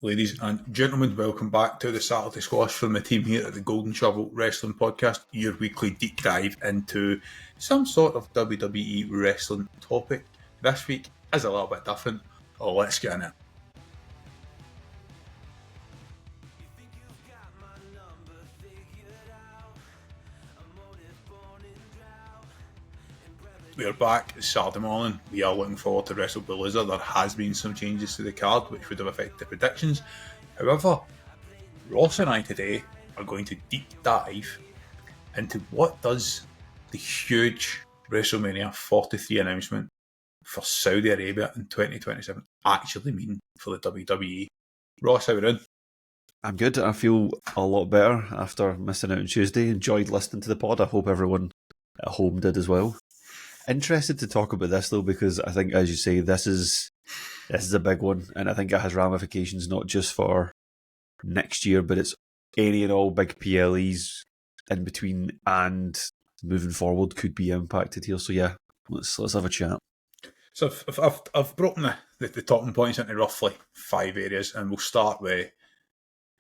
Ladies and gentlemen, welcome back to the Saturday Squash from the team here at the Golden Shovel Wrestling Podcast, your weekly deep dive into some sort of WWE wrestling topic. This week is a little bit different. Oh, let's get in it. We are back. It's Saturday morning. We are looking forward to WrestlePalooza. There has been some changes to the card which would have affected predictions. However, Ross and I today are going to deep dive into what does the huge WrestleMania 43 announcement for Saudi Arabia in 2027 actually mean for the WWE. Ross, how are you doing? I'm good. I feel a lot better after missing out on Tuesday. Enjoyed listening to the pod. I hope everyone at home did as well. Interested to talk about this though, because I think, as you say, this is a big one, and I think it has ramifications not just for next year, but it's any and all big PLEs in between and moving forward could be impacted here. So yeah, let's have a chat. So I've broken the talking points into roughly 5 areas, and we'll start with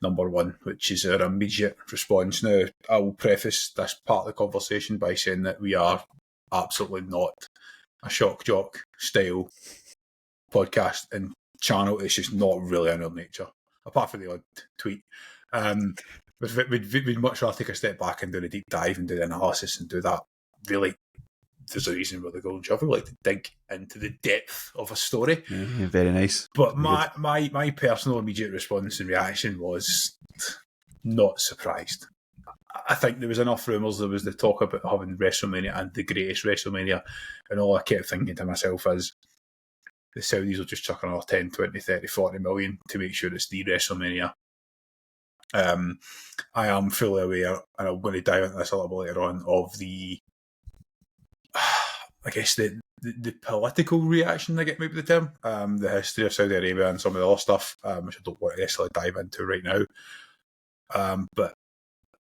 number one, which is our immediate response. Now, I will preface this part of the conversation by saying that we are absolutely not a shock jock style podcast and channel. It's just not really in our nature, apart from the odd tweet. We'd much rather take a step back and do a deep dive and do the analysis and do that. Really, there's a reason we're the Golden Shovel. We like to dig into the depth of a story. Yeah, very nice. But my personal immediate response and reaction was not surprised. I think there was enough rumours. There was the talk about having WrestleMania and the greatest WrestleMania, and all I kept thinking to myself is the Saudis will just chuck another 10, 20, 30, 40 million to make sure it's the WrestleMania. I am fully aware, and I'm going to dive into this a little bit later on, of the political reaction, I get maybe the term, the history of Saudi Arabia and some of the other stuff, which I don't want to necessarily dive into right now. But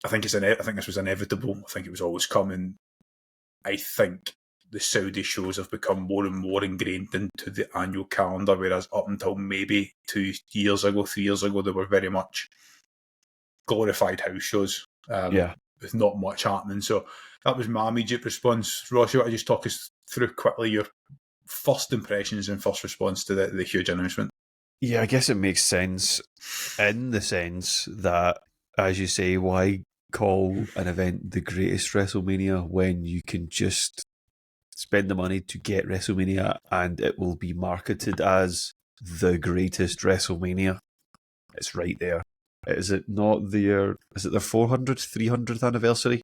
I think this was inevitable. I think it was always coming. I think the Saudi shows have become more and more ingrained into the annual calendar, whereas up until maybe 3 years ago, they were very much glorified house shows with not much happening. So that was my immediate response. Ross, you want to just talk us through quickly your first impressions and first response to the huge announcement? Yeah, I guess it makes sense in the sense that, as you say, why call an event the greatest WrestleMania when you can just spend the money to get WrestleMania and it will be marketed as the greatest WrestleMania? It's right there. Is it not their 300th anniversary?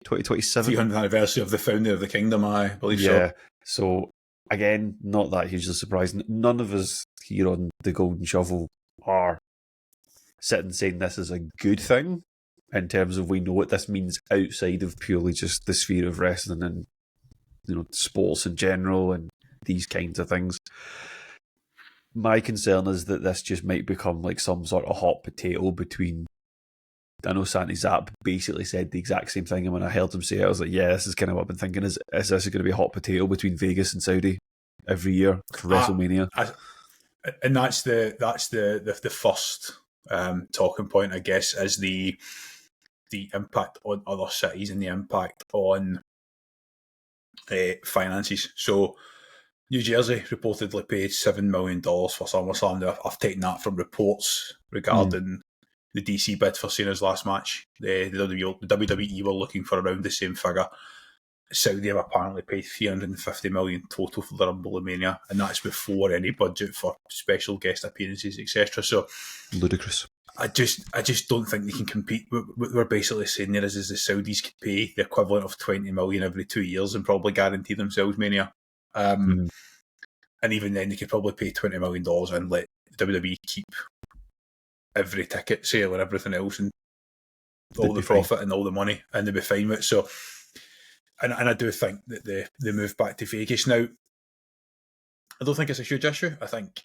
2027? 300th anniversary of the founder of the kingdom, I believe so. Yeah, so again, not that hugely surprising. None of us here on the Golden Shovel are sitting saying this is a good thing in terms of we know what this means outside of purely just the sphere of wrestling and sports in general and these kinds of things. My concern is that this just might become like some sort of hot potato between. I know Santi Zapp basically said the exact same thing, and when I heard him say it, I was like, yeah, this is kind of what I've been thinking, is this going to be a hot potato between Vegas and Saudi every year for WrestleMania? And that's the first talking point, I guess, is the impact on other cities and the impact on finances. So New Jersey reportedly paid $7 million for SummerSlam. I've taken that from reports regarding the DC bid for Cena's last match. The WWE were looking for around the same figure. Saudi have apparently paid $350 million total for the Rumblemania, and that's before any budget for special guest appearances, etc. So ludicrous. I just don't think they can compete. What we're basically saying there is the Saudis could pay the equivalent of $20 million every 2 years and probably guarantee themselves Mania. And even then, they could probably pay $20 million and let WWE keep every ticket sale and everything else and all the profit and all the money, and they'd be fine with it. So, and I do think that the move back to Vegas now, I don't think it's a huge issue. I think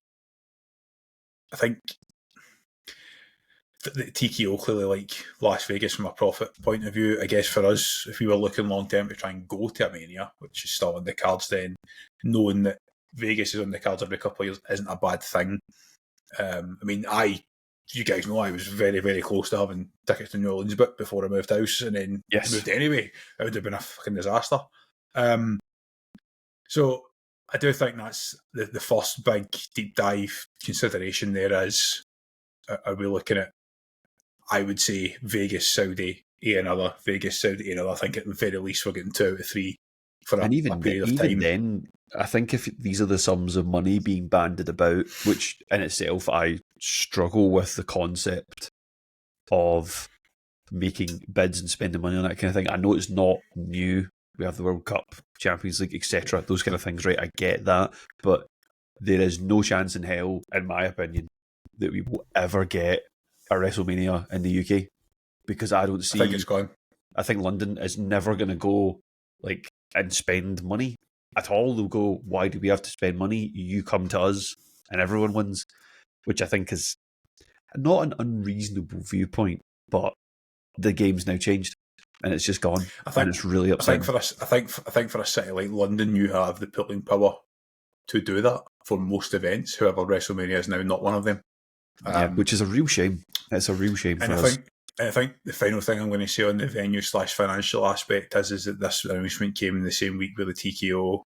the TKO clearly like Las Vegas from a profit point of view. I guess for us, if we were looking long term to try and go to a Mania, which is still on the cards, then knowing that Vegas is on the cards every couple of years isn't a bad thing. I mean, you guys know I was very, very close to having tickets to New Orleans but before I moved house, and then Yes. moved anyway. It would have been a fucking disaster. So I do think that's the first big deep dive consideration there is, are we looking at, I would say, Vegas, Saudi, another, Vegas, Saudi, another. I think at the very least we're getting 2 out of 3 for a period of time. Even then, I think if these are the sums of money being bandied about, which in itself I struggle with the concept of making bids and spending money on that kind of thing. I know it's not new. We have the World Cup, Champions League, etc. Those kind of things, right? I get that. But there is no chance in hell, in my opinion, that we will ever get a WrestleMania in the UK. Because I don't see... I think it's gone. I think London is never going to go and spend money at all. They'll go, why do we have to spend money? You come to us and everyone wins, which I think is not an unreasonable viewpoint, but the game's now changed and it's just gone. And it's really upsetting. I think for a city like London, you have the pulling power to do that for most events. However, WrestleMania is now not one of them. Which is a real shame. It's a real shame for us. I think the final thing I'm going to say on the venue/financial aspect is that this announcement came in the same week where the TKO,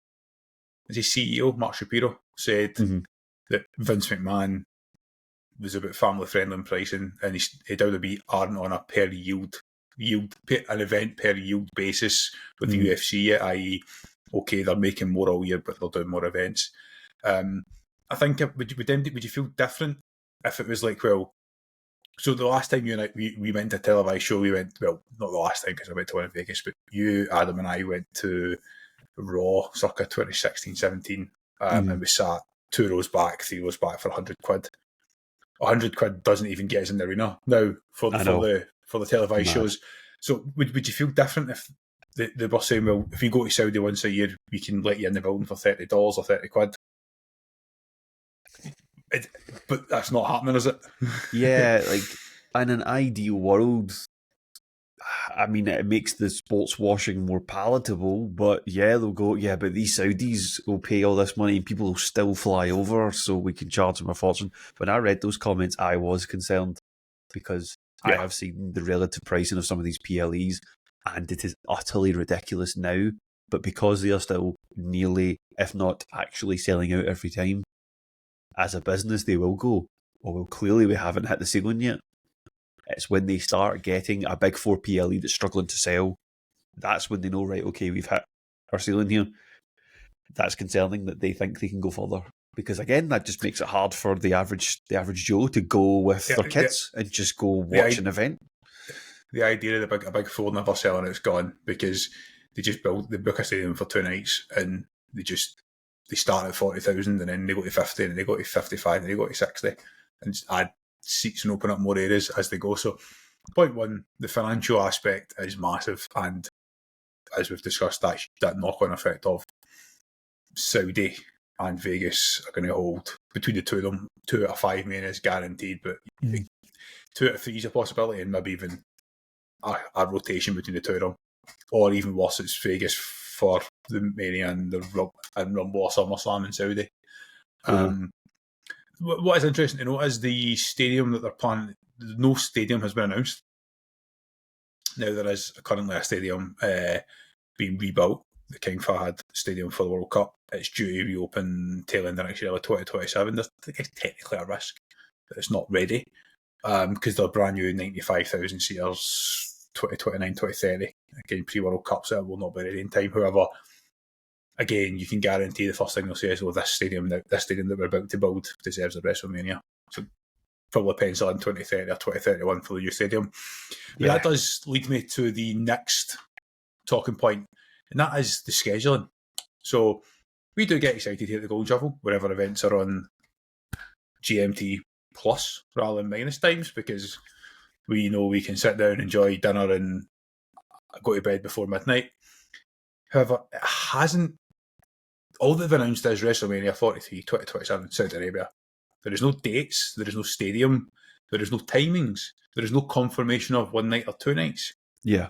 is he CEO, Mark Shapiro, said that Vince McMahon was about family friendly pricing, and he'd either be aren't on a per yield an event per yield basis with the UFC yet, i.e., okay, they're making more all year, but they're doing more events. I think would you feel different if it was like, well, so the last time you and I, we went to a televised show, we went, well, not the last time because I went to one in Vegas, but you, Adam, and I went to Raw circa 2016-17, and we sat 2 rows back, 3 rows back for £100. £100 doesn't even get us in the arena now for the televised shows. So would you feel different if they were saying, well, if you go to Saudi once a year, we can let you in the building for $30 or £30? But that's not happening, is it? Yeah, in an ideal world, I mean, it makes the sports washing more palatable, but yeah, they'll go, yeah, but these Saudis will pay all this money and people will still fly over so we can charge them a fortune. When I read those comments, I was concerned because I have seen the relative pricing of some of these PLEs and it is utterly ridiculous now, but because they are still nearly, if not actually selling out every time, as a business, they will go, oh, well, clearly we haven't hit the ceiling yet. It's when they start getting a big 4 PLE that's struggling to sell, that's when they know, right, okay, we've hit our ceiling here. That's concerning that they think they can go further. Because again, that just makes it hard for the average Joe to go with their kids and just go watch an event. The idea of a big 4 never selling out's gone because they book a stadium for 2 nights and they start at 40,000 and then they go to 50 and they go to 55 and they go to 60 and just add seats and open up more areas as they go. So point one, the financial aspect is massive, and as we've discussed, that knock-on effect of Saudi and Vegas are going to hold between the two of them. 2 out of 5 main is guaranteed, but 2 out of 3 is a possibility, and maybe even a rotation between the 2 of them, or even worse, it's Vegas for the Mania and Rumble or SummerSlam in Saudi. What is interesting to note is the stadium that they're planning. No stadium has been announced. Now there is currently a stadium being rebuilt, the King Fahd Stadium for the World Cup. It's due to reopen tail end of next year, 2027. There's technically a risk that it's not ready because they're brand new 95,000 seaters 2029, 2030. Again, pre-World Cup, so it will not be ready in time. However, again, you can guarantee the first thing they'll say is, well, this stadium that we're about to build deserves a WrestleMania. So probably pencil in 2030 or 2031 for the new stadium. But that does lead me to the next talking point, and that is the scheduling. So we do get excited here at the Golden Shovel whenever events are on GMT plus rather than minus times, because we know we can sit down, enjoy dinner and go to bed before midnight. However, it hasn't. All they've announced is WrestleMania 43, 2027, Saudi Arabia. There is no dates, there is no stadium, there is no timings, there is no confirmation of 1 night or 2 nights. Yeah.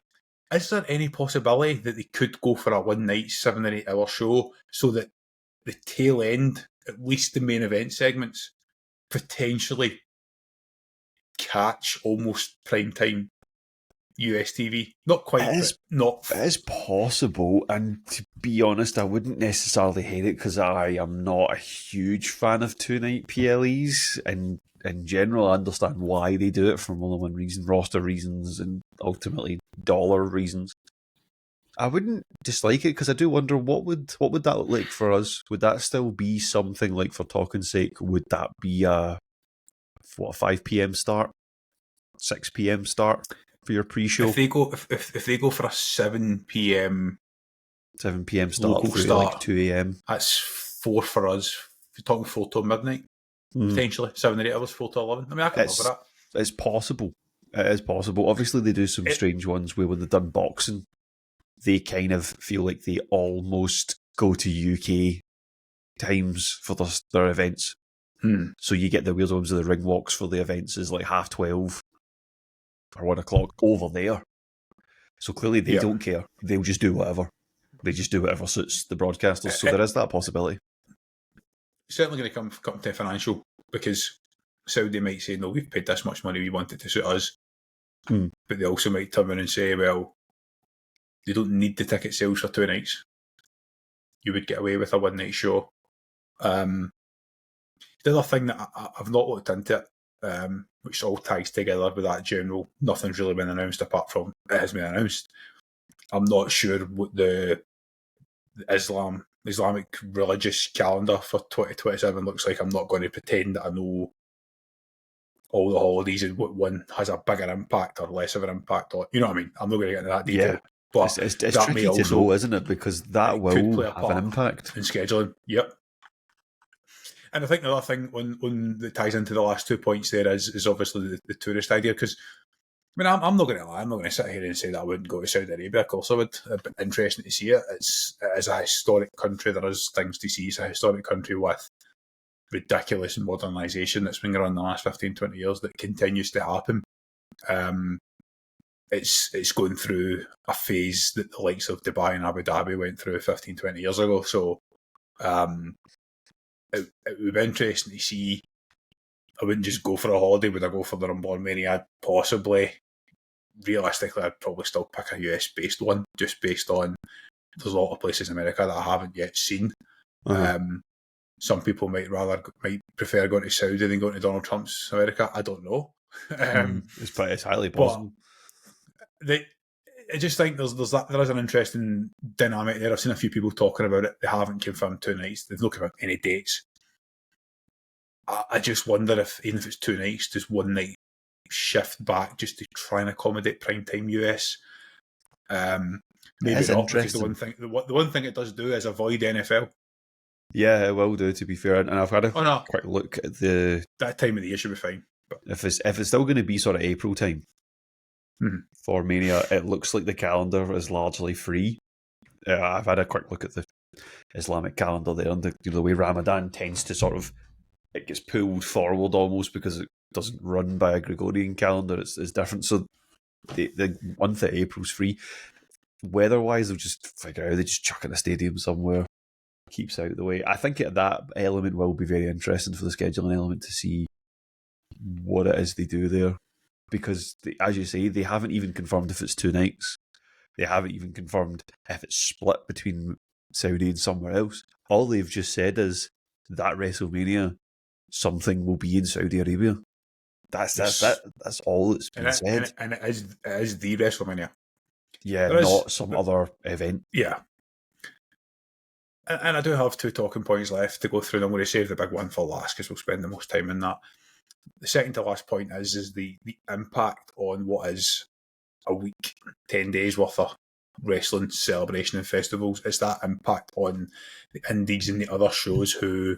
Is there any possibility that they could go for a 1 night, 7 or 8 hour show so that the tail end, at least the main event segments, potentially catch almost prime time US TV. Not quite, but not. It is possible, and to be honest, I wouldn't necessarily hate it because I am not a huge fan of 2-night PLEs, and in general, I understand why they do it for more than one reason, roster reasons, and ultimately dollar reasons. I wouldn't dislike it because I do wonder what would that look like for us? Would that still be something like, for talking's sake, would that be a 5 p.m. start, 6 p.m. start for your pre-show? If they go for a 7 p.m. 7 p.m. start local through start, like 2 a.m. That's 4 for us. If you're talking 4 till midnight, potentially 7 or 8 hours, 4 to 11. I mean, I can live with that. It's possible. It is possible. Obviously, they do some strange ones where when they've done boxing, they kind of feel like they almost go to UK times for their events. So you get the weird ones of the ring walks for the events is like 12:30 or 1 o'clock over there. So clearly they don't care. They'll just do whatever. They just do whatever suits the broadcasters. So there is that possibility. Certainly going to come to financial, because Saudi might say, no, we've paid this much money, we want it to suit us. But they also might turn around and say, well, they don't need the ticket sales for 2 nights. You would get away with a 1 night show. The other thing that I've not looked into it, which all ties together with that general, nothing's really been announced apart from it has been announced. I'm not sure what the Islamic religious calendar for 2027 looks like. I'm not going to pretend that I know all the holidays and what one has a bigger impact or less of an impact. Or, you know what I mean? I'm not going to get into that detail. Yeah. But it's tricky to know, isn't it? Because that will have an impact in scheduling. Yep. And I think the other thing on that ties into the last 2 points there is obviously the tourist idea. Because I mean, I'm not going to lie. I'm not going to sit here and say that I wouldn't go to Saudi Arabia. Of course I would. It'd be interesting to see it. It is a historic country. There is things to see. It's a historic country with ridiculous modernisation that's been going on in the last 15, 20 years that continues to happen. It's going through a phase that the likes of Dubai and Abu Dhabi went through 15, 20 years ago. So it would be interesting to see. I wouldn't just go for a holiday. Would I go for the Wrestlemania? Possibly. Realistically, I'd probably still pick a US-based one, just based on there's a lot of places in America that I haven't yet seen. Some people might prefer going to Saudi than going to Donald Trump's America. I don't know. It's highly possible. I just think there is an interesting dynamic there. I've seen a few people talking about it. They haven't confirmed 2 nights. They've not confirmed any dates. I just wonder if, even if it's 2 nights, does 1 night shift back just to try and accommodate primetime US? Maybe not, because the one thing it does do is avoid NFL. Yeah, it will do, to be fair. And I've had a quick look at that time of the year should be fine. But if it's still going to be sort of April time for Mania, it looks like the calendar is largely free. I've had a quick look at the Islamic calendar there, and the way Ramadan tends to sort of, it gets pulled forward almost because it doesn't run by a Gregorian calendar. It's different. So the month of April's free. Weather-wise, they'll just figure out, they just chuck in a stadium somewhere, keeps out of the way. I think that element will be very interesting for the scheduling element to see what it is they do there. Because, as you say, they haven't even confirmed if it's 2 nights. They haven't even confirmed if it's split between Saudi and somewhere else. All they've just said is that WrestleMania, something will be in Saudi Arabia. That's all that's been said. And it is the WrestleMania. Yeah, not some other event. Yeah. And I do have 2 talking points left to go through, and I'm going to save the big one for last because we'll spend the most time in that. The second to last point is the impact on what is a week, 10 days worth of wrestling celebration and festivals. It's that impact on the indies and the other shows who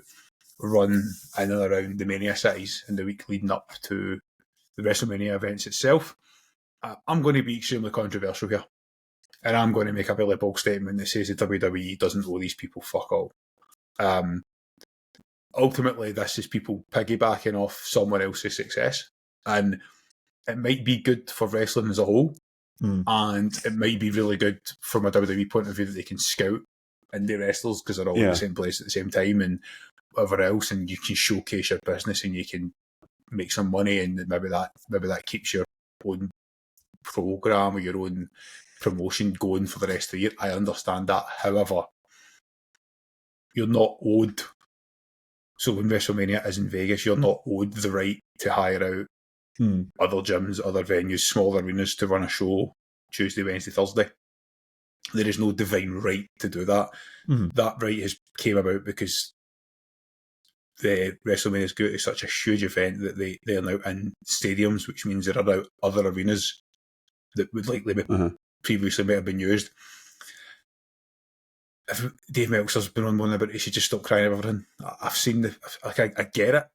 run in and around the Mania cities in the week leading up to the WrestleMania events itself. I'm going to be extremely controversial here, and I'm going to make a really bold statement that says the WWE doesn't owe these people fuck all. Ultimately, this is people piggybacking off someone else's success, and it might be good for wrestling as a whole, and it might be really good from a WWE point of view that they can scout indie wrestlers because they're all in the same place at the same time, and whatever else, and you can showcase your business and you can make some money, and maybe that keeps your own program or your own promotion going for the rest of the year. I understand that. However, you're not owed. So when WrestleMania is in Vegas, you're not owed the right to hire out other gyms, other venues, smaller arenas to run a show Tuesday, Wednesday, Thursday. There is no divine right to do that. That right has came about because the WrestleMania's Go is such a huge event that they are now in stadiums, which means there are now other arenas that would likely be previously might have been used. If Dave Meltzer's been on one about it, he should just stop crying about everything. I've seen I get it,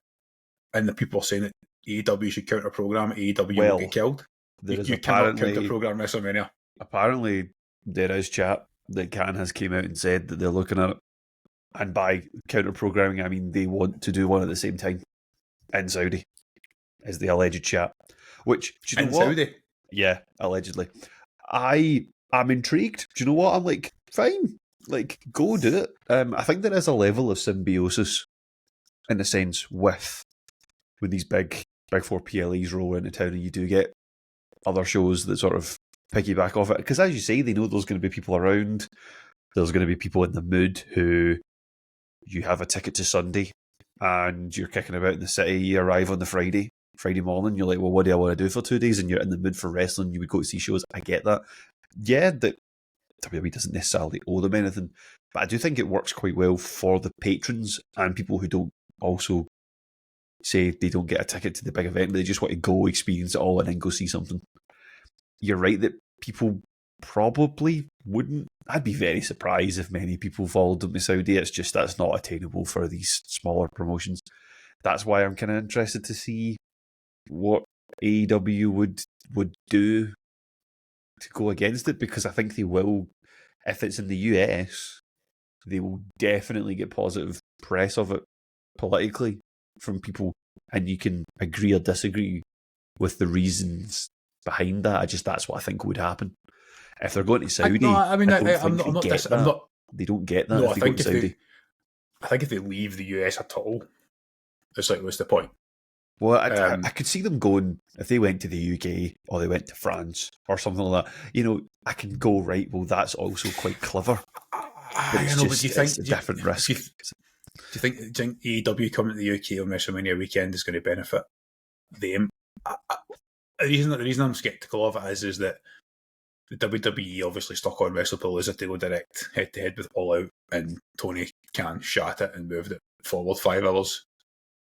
and the people are saying that AEW should counter program. AEW will get killed. You cannot counter program WrestleMania. Apparently, there is chat that Khan has came out and said that they're looking at it. And by counter programming, I mean they want to do one at the same time in Saudi, is the alleged chat. Which, do you know what? Saudi? Yeah, allegedly. I'm intrigued. Do you know what? I'm like, fine. Like, go do it. I think there is a level of symbiosis, in a sense, with when these big four PLEs roll into town, and you do get other shows that sort of piggyback off it. Because as you say, they know there's going to be people around. There's going to be people in the mood who you have a ticket to Sunday and you're kicking about in the city. You arrive on the Friday morning. You're like, well, what do I want to do for 2 days? And you're in the mood for wrestling. You would go to see shows. I get that. Yeah, that WWE doesn't necessarily owe them anything, but I do think it works quite well for the patrons and people who don't also say they don't get a ticket to the big event, but they just want to go experience it all and then go see something. You're right that people probably wouldn't. I'd be very surprised if many people followed them to Saudi. It's just that's not attainable for these smaller promotions. That's why I'm kind of interested to see what AEW would do to go against it, because I think they will. If it's in the US, they will definitely get positive press of it politically from people, and you can agree or disagree with the reasons behind that. That's what I think would happen. If they're going to Saudi, they don't get that. No, if they go to Saudi. I think if they leave the US at all, it's like, what's the point? Well, I could see them going, if they went to the UK or they went to France or something like that. You know, I can go, right, well, that's also quite clever. But do you think a different risk? Do you think AEW coming to the UK on WrestleMania weekend is going to benefit them? The reason I'm sceptical of it is that the WWE obviously stuck on WrestlePalooza to go direct head to head with All Out, and Tony Khan shot it and moved it forward 5 hours.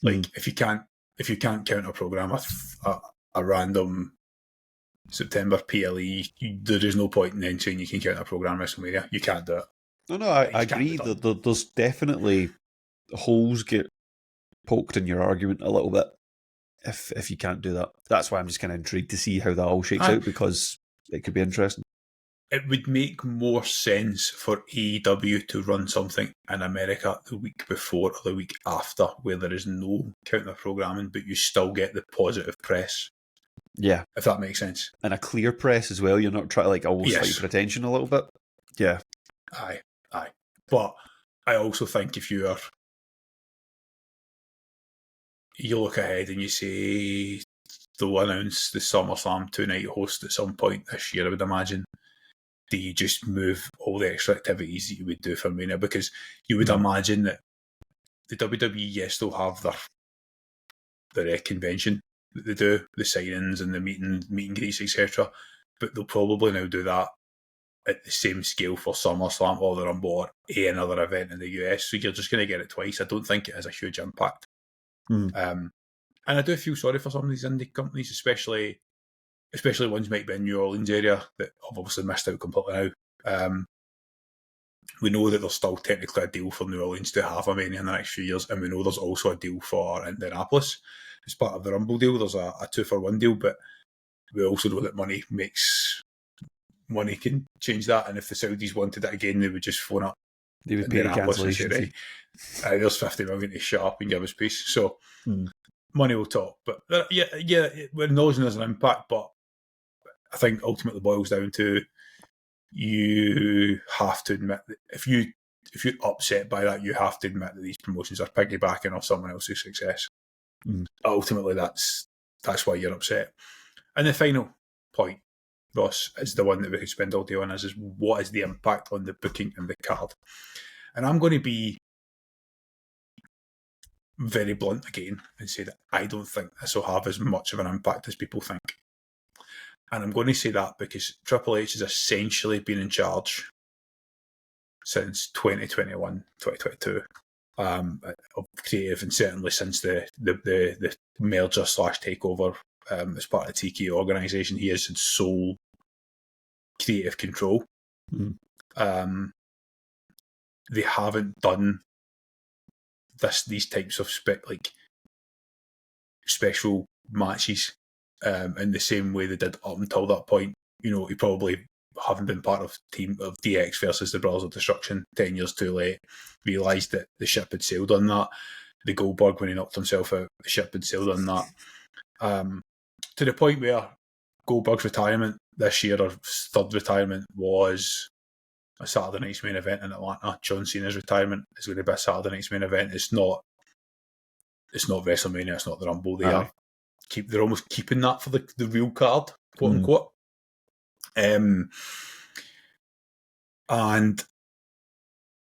Like, if you can't counter program a random September PLE, there is no point in then saying you can counter program WrestleMania. You can't do it. No, I agree. There's definitely holes get poked in your argument a little bit if you can't do that. That's why I'm just kind of intrigued to see how that all shakes out, because it could be interesting. It would make more sense for AEW to run something in America the week before or the week after, where there is no counter programming, but you still get the positive press. Yeah, if that makes sense, and a clear press as well. You're not trying to almost fight for attention a little bit. Yeah, aye. But I also think if you look ahead and you say they'll announce the SummerSlam 2-night host at some point this year, I would imagine. Do you just move all the extra activities that you would do for Mania? Because you would imagine that the WWE, yes, they'll have their convention that they do, the signings and the meet and greets, etc. But they'll probably now do that at the same scale for SummerSlam or the Rumble or another event in the US. So you're just going to get it twice. I don't think it has a huge impact. And I do feel sorry for some of these indie companies, especially ones might be in New Orleans area that have obviously missed out completely now. We know that there's still technically a deal for New Orleans to have a Mania in the next few years, and we know there's also a deal for Indianapolis as part of the Rumble deal. There's a 2-for-1 deal, but we also know that money can change that, and if the Saudis wanted it again, they would just phone up. They would pay a cancellation fee. There's 50 million to shut up and give us peace. So money will talk. But we're acknowledging there's an impact, but I think ultimately boils down to you have to admit that if you if you're upset by that, you have to admit that these promotions are piggybacking off someone else's success. Ultimately, that's why you're upset. And the final point, Ross, is the one that we could spend all day on, is what is the impact on the booking and the card? And I'm going to be very blunt again and say that I don't think this will have as much of an impact as people think. And I'm going to say that because Triple H has essentially been in charge since 2021, 2022 of creative, and certainly since the merger / takeover as part of the TK organisation. He has had sole creative control. They haven't done these types of special matches in the same way they did up until that point. You know, he probably, having been part of team of DX versus the Brothers of Destruction 10 years too late, realised that the ship had sailed on that. The Goldberg, when he knocked himself out, the ship had sailed on that. To the point where Goldberg's retirement this year, or third retirement, was a Saturday night's main event in Atlanta. John Cena's retirement is going to be a Saturday night's main event. It's not WrestleMania, it's not the Rumble. They're almost keeping that for the real card, quote unquote. And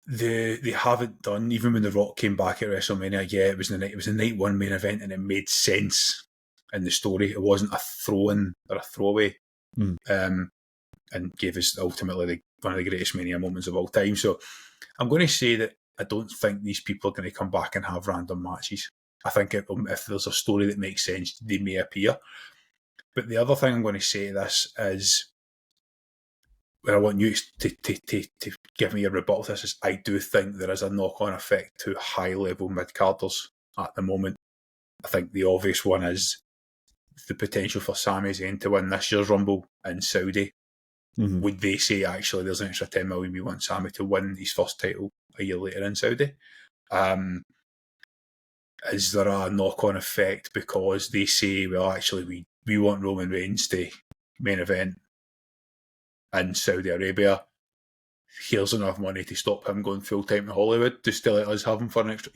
they haven't done, even when The Rock came back at WrestleMania, it was a night one main event, and it made sense in the story. It wasn't a throw-in or a throwaway, and gave us ultimately one of the greatest Mania moments of all time. So I'm going to say that I don't think these people are going to come back and have random matches. I think if there's a story that makes sense, they may appear. But the other thing I'm going to say to this is, where I want you to give me a rebuttal to this, is I do think there is a knock-on effect to high-level mid-carders at the moment. I think the obvious one is the potential for Sami Zayn to win this year's Rumble in Saudi. Would they say, actually, there's an extra 10 million, we want Sami to win his first title a year later in Saudi? Is there a knock-on effect because they say, well, actually, we want Roman Reigns to main event in Saudi Arabia. Here's enough money to stop him going full-time to Hollywood to still let us have him for an extra...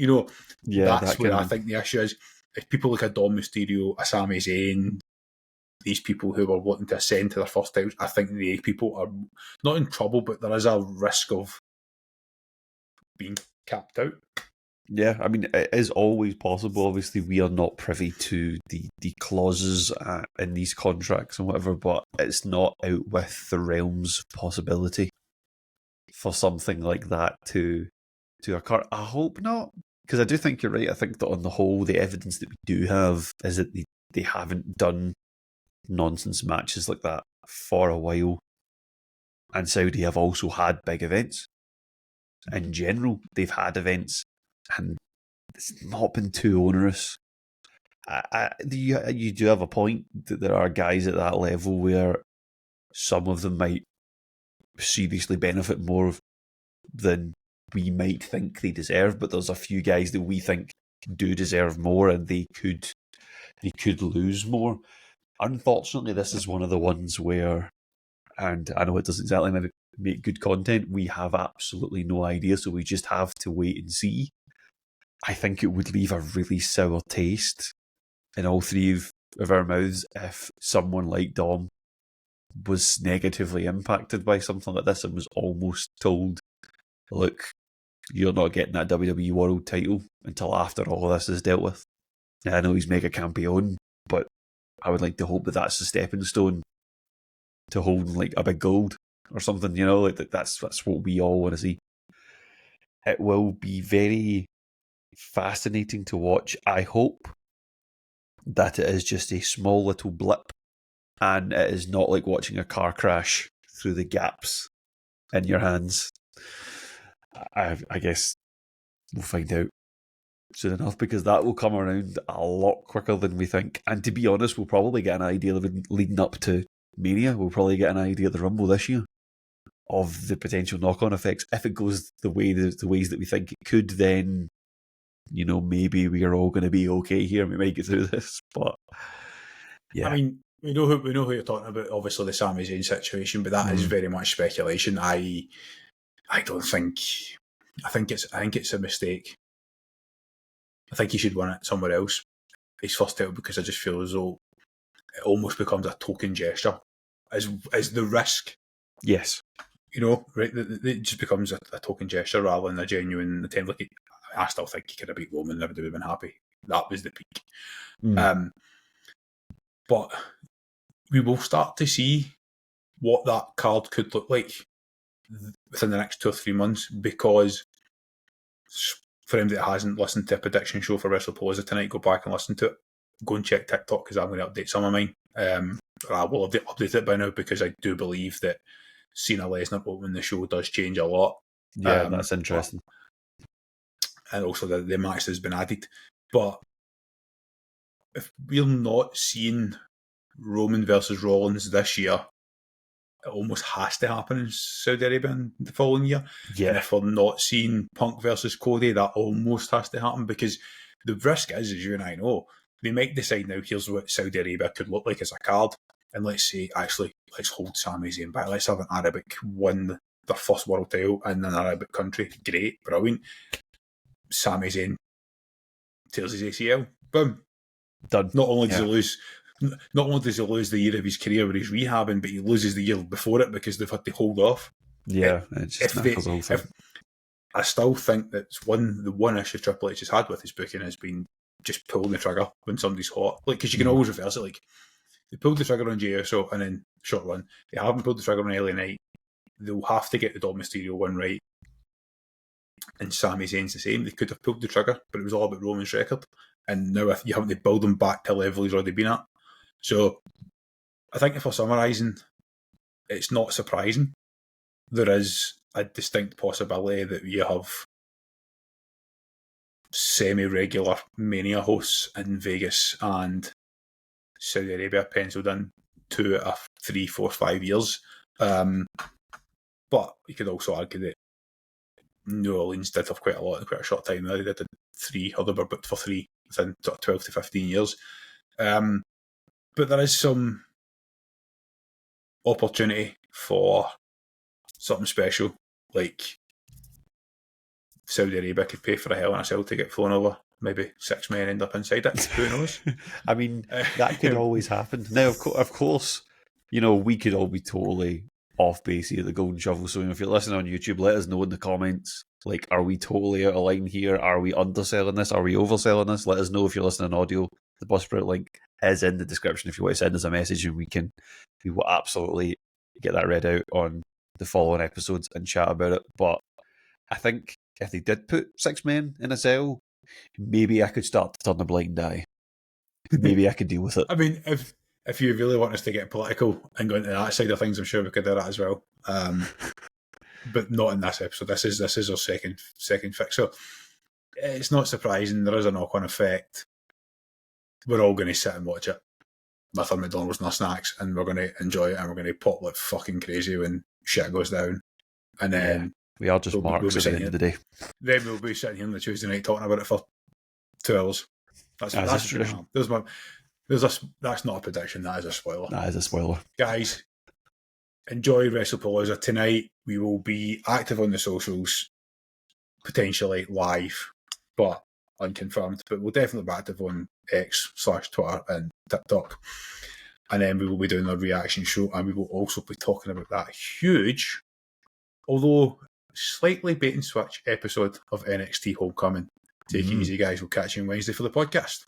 that's where I think the issue is. If people like a Dom Mysterio, a Sami Zayn, these people who are wanting to ascend to their first titles, I think the people are not in trouble, but there is a risk of being capped out. Yeah, I mean, it is always possible. Obviously, we are not privy to the clauses in these contracts and whatever, but it's not out with the realms of possibility for something like that to occur. I hope not, because I do think you're right. I think that on the whole, the evidence that we do have is that they haven't done nonsense matches like that for a while. And Saudi have also had big events. In general, they've had events, and it's not been too onerous. You do have a point that there are guys at that level where some of them might seriously benefit more than we might think they deserve, but there's a few guys that we think do deserve more, and they could lose more. Unfortunately, this is one of the ones where, and I know it doesn't exactly make good content, we have absolutely no idea, so we just have to wait and see. I think it would leave a really sour taste in all three of our mouths if someone like Dom was negatively impacted by something like this and was almost told, look, you're not getting that WWE World title until after all of this is dealt with. I know he's mega campeon, but I would like to hope that that's a stepping stone to holding like a big gold or something, you know, like that's what we all want to see. It will be very fascinating to watch. I hope that it is just a small little blip and it is not like watching a car crash through the gaps in your hands. I guess we'll find out soon enough, because that will come around a lot quicker than we think. And to be honest, we'll probably get an idea of it leading up to Mania. We'll probably get an idea of the Rumble this year of the potential knock-on effects. If it goes the ways that we think it could, then, you know, maybe we are all going to be okay here. We might get through this, but yeah. I mean, we know who you're talking about. Obviously, the Sami Zayn situation, but that is very much speculation. I don't think I think it's a mistake. I think he should win it somewhere else. His first title, because I just feel as though it almost becomes a token gesture, as the risk. Yes. Right? It just becomes a token gesture rather than a genuine attempt. Like I still think he could have beat Roman, everybody would have been happy. That was the peak. But we will start to see what that card could look like within the next 2 or 3 months, because for anybody that hasn't listened to a prediction show for WrestlePalooza tonight, go back and listen to it. Go and check TikTok, because I'm going to update some of mine. I will update it by now, because I do believe that Cena Lesnar opening the show does change a lot. Yeah, that's interesting. And also the match that's been added. But if we're not seeing Roman versus Rollins this year, it almost has to happen in Saudi Arabia in the following year. Yeah. And if we're not seeing Punk versus Cody, that almost has to happen, because the risk is, as you and I know, they might decide now, here's what Saudi Arabia could look like as a card. And let's say, actually, let's hold Sami Zayn back. Let's have an Arabic win their first world title in an Arabic country. Great, brilliant. Sami Zayn tears his ACL. Boom. Done. Not only does he lose the year of his career where he's rehabbing, but he loses the year before it because they've had to hold off. Yeah, it just knackers the whole thing. I still think that's the one issue Triple H has had with his booking has been just pulling the trigger when somebody's hot. Like, because you can always reverse it. Like, they pulled the trigger on Jey Uso and then short run. They haven't pulled the trigger on LA Knight. They'll have to get the Dom Mysterio one right. And Sami Zayn's the same. They could have pulled the trigger, but it was all about Roman's record. And now you have to build him back to the level he's already been at. So I think if we're summarising, it's not surprising. There is a distinct possibility that you have semi-regular Mania hosts in Vegas and Saudi Arabia penciled in 2 out of 3, 4, 5 years. But you could also argue that New Orleans did have quite a lot in quite a short time. They did 3, or they were booked for 3 within 12 to 15 years. But there is some opportunity for something special, like Saudi Arabia could pay for a Hell in a Cell to get flown over. Maybe 6 men end up inside it. Who knows? I mean, that could always happen. Now, of course, we could all be totally off base here at the Golden Shovel. So if you're listening on YouTube, let us know in the comments. Like, are we totally out of line here? Are we underselling this? Are we overselling this? Let us know if you're listening on audio. The Buzzsprout link is in the description if you want to send us a message, and we will absolutely get that read out on the following episodes and chat about it. But I think if they did put 6 men in a cell, maybe I could start to turn a blind eye. Maybe I could deal with it. I mean, if you really want us to get political and go into that side of things, I'm sure we could do that as well. But not in this episode. This is our second fix. So it's not surprising. There is a knock-on effect. We're all going to sit and watch it with our McDonald's and our snacks, and we're going to enjoy it, and we're going to pop like fucking crazy when shit goes down. And then we are just marks at the end of the day. Then we'll be sitting here on the Tuesday night talking about it for 2 hours. That's true. That's not a prediction. That is a spoiler. That is a spoiler. Guys, enjoy WrestlePalooza tonight. We will be active on the socials, potentially live, but unconfirmed. But we'll definitely be active on X/Twitter and TikTok. And then we will be doing a reaction show, and we will also be talking about that huge, although slightly bait and switch episode of NXT Homecoming. Take it easy, guys. We'll catch you on Wednesday for the podcast.